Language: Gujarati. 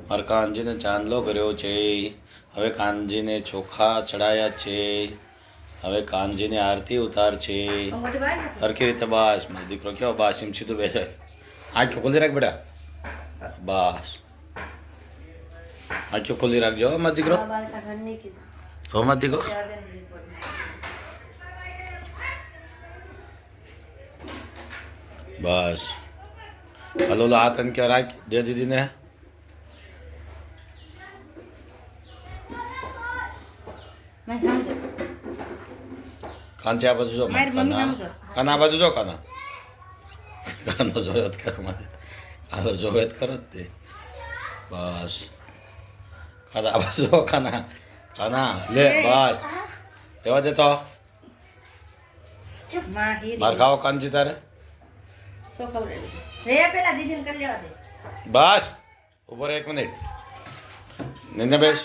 મારા કાનજીને ચાંદલો કર્યો છે. હવે કાનજીને ચોખા ચડાયા છે. હવે કાનજીને આરતી ઉતાર છે. હરખી રીતે બસ મારો દીકરો કેવો બસ એમ સીધું બેસે. આંખો ખોલી રાખ બેટા. બસ આંખો ખોલી રાખજો મારો દીકરો. હો મારો દીકરો. બસ હલો હાથ અંકે રાખ દે દીદીને. કાંચે આ બાજુ જો કાના આ બાજુ જો કાનો જોયો જ કરો મારે. કાનો જોયો જ કરો જ તે. બસ કાના આ બાજુ જો કાના લે બસ લેવા દે તો. માર ખાઓ કાનજી તારે. બસ ઉભો રહે 1 મિનિટ. નિંદા બેસ.